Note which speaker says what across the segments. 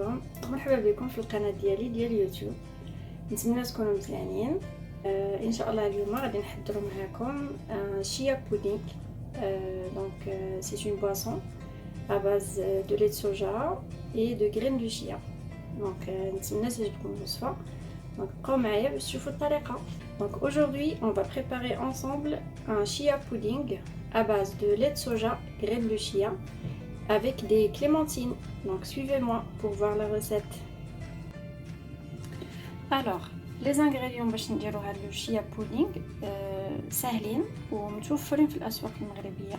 Speaker 1: عليكم، مرحبا بكم في القناة ديال يوتيوب. نتمنى تكونوا مزيانين. ان شاء الله اليوم غادي نحضروا معكم شيا بودينغ. دونك سي اون بواسson à base de lait de soja et de graines de chia. Donc نتمنى تعجبكم الوصفة. Donc بقاو معايا باش تشوفوا الطريقة. Donc aujourd'hui on va préparer ensemble un chia pudding à base de lait de soja, graines de chia avec des clémentines. Donc suivez-moi pour voir la recette. Alors les ingrédients باش نديرو هاد لو شيا بودينغ ساهلين ومتوفرين في الاسواق المغربيه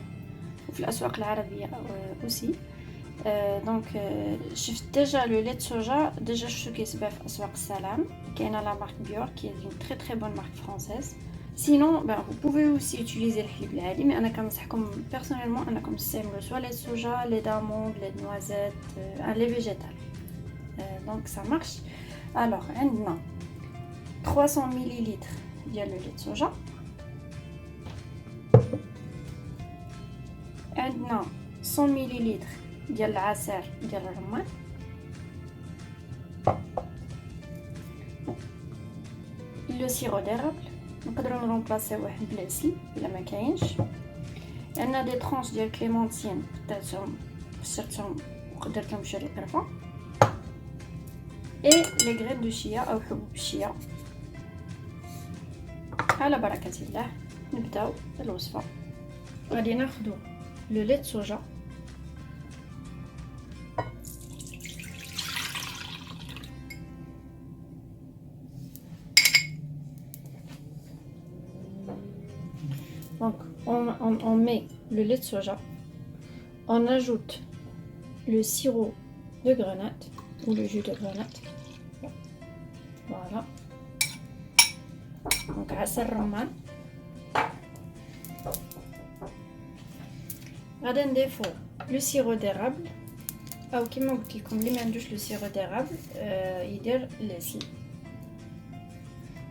Speaker 1: وفي الاسواق العربيه aussi. دونك شفت ديجا لو ليت صوجا ديجا شفتو كيتباع في اسواق السلام. كاينه لا مارك بيور كي اون تري تري بون مارك فرانسيز. سينون vous pouvez aussi utiliser الحليب العادي، مي انا كنصحكم بيرسونيلمون انكم تستعملوا سوا ليت صوجا، لي داموند، لي نوازيت، لي فيجيتال. دونك ça marche. Alors عندنا 300 ملل ديال لو ليت صوجا، عندنا 100 ملل ديال العصير ديال الرمان، لو سيرو ديرابل نقدروا نرومبلاسيوه بالعسل الا ما كاينش، عندنا دي طرونش ديال كليمونتين قطعتهم قشرتهم وقدرت لهم شويه قرفه، اي لي غرين دو شيا او حبوب الشيا. على بركه الله نبداو الوصفه. غادي ناخذ لو ليت صوجا، donc on met le lait de soja, on ajoute le sirop de grenade ou le jus de grenade, voilà. Donc عسل رمان، غادي نضيفو لو سيرو ديرابل او كيما قلت لكم اللي ما عندوش لو سيرو ديرابل يدير العسل.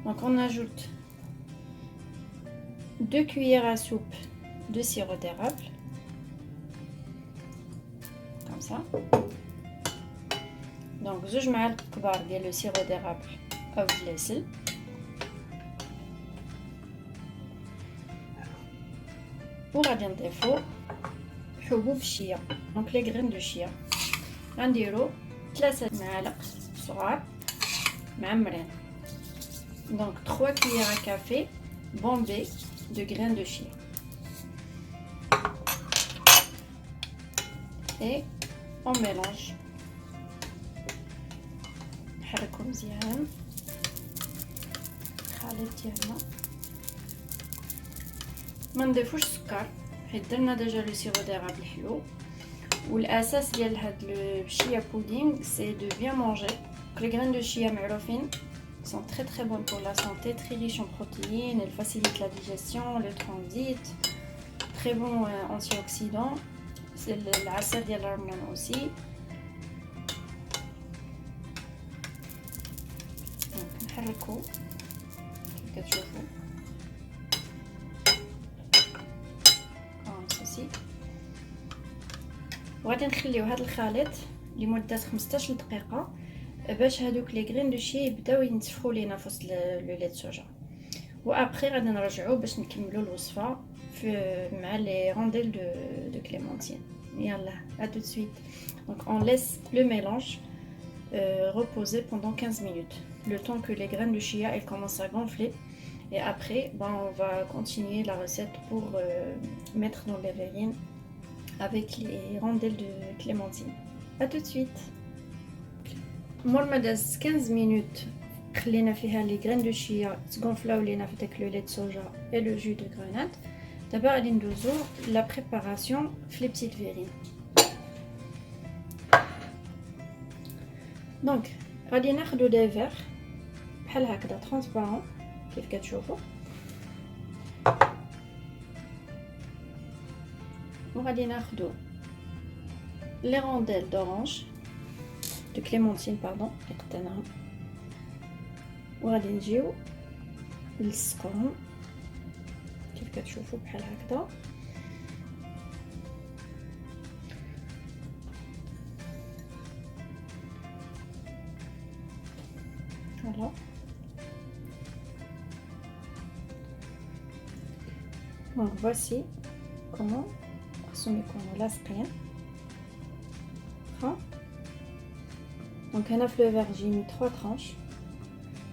Speaker 1: Donc on ajoute 2 cuillères à soupe de sirop d'érable, comme ça. Donc زوج معالق كبار ديال لو سيرو ديرابل او العسل، وغادي نضيفو حبوب الشيا، دونك لي غرين دو شيا. غنديرو 3 معالق صغار معمرين، دونك 3 cuillères à café bombées de graines de chia. Et on mélange. نحركو مزيان الخليط ديالنا. ما نضيفوش السكر حيت درنا ديجا لو سيرو ديرابل حلو. والاساس ديال هاد لو شيا بودينغ سي دو بيان مانجي. لي غرين دو شيا معروفين sont très très bonnes pour la santé, très riches en protéines, elles facilitent la digestion, le transit, très bon antioxydant. C'est l'asser ديال الرمان aussi. نحركو كيف كتشوفوا سي. وغادي نخليو هذا الخليط لمده 15 دقيقه باش هادوك لي غرين دو شي يبداو ينتفخوا لينا في وسط لو ليت صوجا. وابري غادي نرجعوا باش نكملوا الوصفه في مع لي رونديل دو كليمونتين. يلا à tout de suite. Donc on laisse le mélange reposer pendant 15 minutes, le temps que les graines de chia elles commencent à gonfler. Et après on va continuer la recette pour mettre dans les verrines avec les rondelles de clémentine. À tout de suite. مور ما داز 15 مينوت خلينا فيها لي غرين دو شيا تغونفلاو لينا في داك لو ليت صوجا اي لو جو دو غريناد. دابا غادي ندوزو لا بريباراسيون في لي بتيت فيرين. دونك غادي ناخدو دي فيغ بحال هكذا ترانسبارون كيف كتشوفوا، وغادي ناخدو لي رونديل دورانج de clémentine pardon اللي قطعناهم، وغادي نجيو نلصقوهم كيف كتشوفوا بحال هكذا. Voilà. Donc voici comment on لاصقين. Donc un œuf le vert, j'ai mis 3 tranches.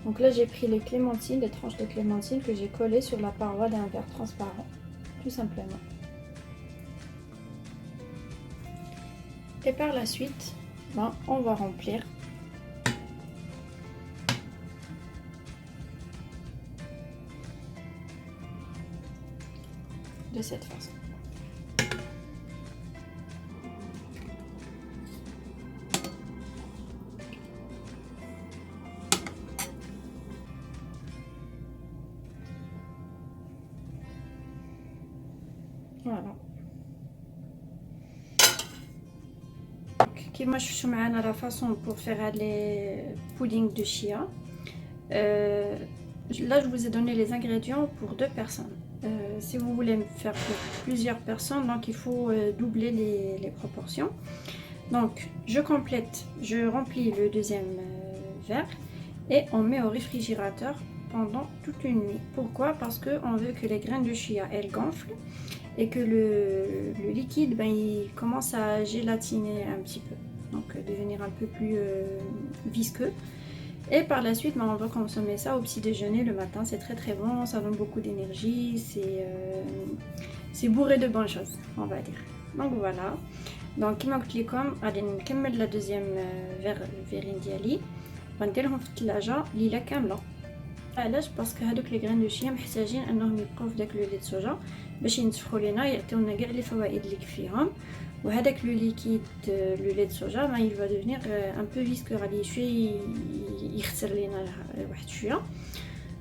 Speaker 1: Donc là j'ai pris les clémentines, les tranches de clémentine que j'ai collées sur la paroi d'un verre transparent, tout simplement. Et par la suite, on va remplir de cette façon. Voilà. كيما شفتوا معنا la façon pour faire les puddings de chia. Là je vous ai donné les ingrédients pour 2 personnes. Si vous voulez faire pour plusieurs personnes, donc il faut doubler les proportions. Donc je remplis le deuxième verre et on met au réfrigérateur pendant toute une nuit. Pourquoi? Parce qu'on veut que les graines de chia elles gonflent et que le liquide il commence à gélatiner un petit peu, donc devenir un peu plus visqueux. Et par la suite on va consommer ça au petit déjeuner le matin. C'est très très bon, ça donne beaucoup d'énergie, c'est bourré de bonnes choses, on va dire. Donc voilà. Donc كما قلت لكم غادي نكمل لا دوزيام فيرين ديالي غنديرهم في الثلاجه ليله كامله. علاش؟ باسكو هذوك لي غرين دو شيا محتاجين انهم يبقاو في داك لو ليت صوجا باش ينتفخوا لينا، يعطيونا كاع لي فوائد اللي فيهم. وهذاك لو ليكيد لو ليت صوجا il va devenir un peu visqueux، غادي شويه يختر لينا واحد شويه.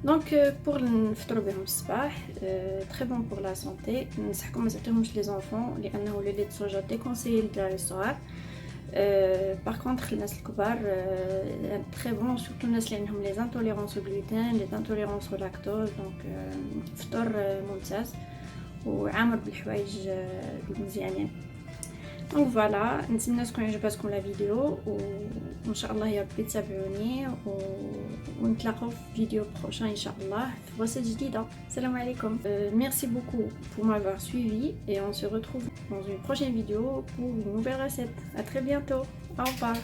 Speaker 1: دونك بور نفطروا بهم الصباح تري بون بور لا سونتي. ننصحكم ما تعطيوهمش لي زونفون لانه لو ليت صوجا ديكونسيي للدراري الصغار. باغ كونطخ الناس الكبار تري بون، سورتو الناس اللي عندهم لي زانتوليرونس او غلوتين، لي زانتوليرونس او لاكتوز. دونك فطور ممتاز وعامر بالحوايج المزيانين. دونك فوالا، نتمنى تكون عجبتكم لا فيديو وان شاء الله يا ربي تتابعوني ونتلاقاو في فيديو بروشان ان شاء الله في وصفه جديده. السلام عليكم. Merci beaucoup pour m'avoir suivi et on se retrouve dans une prochaine vidéo pour une nouvelle recette. À très bientôt. Au revoir.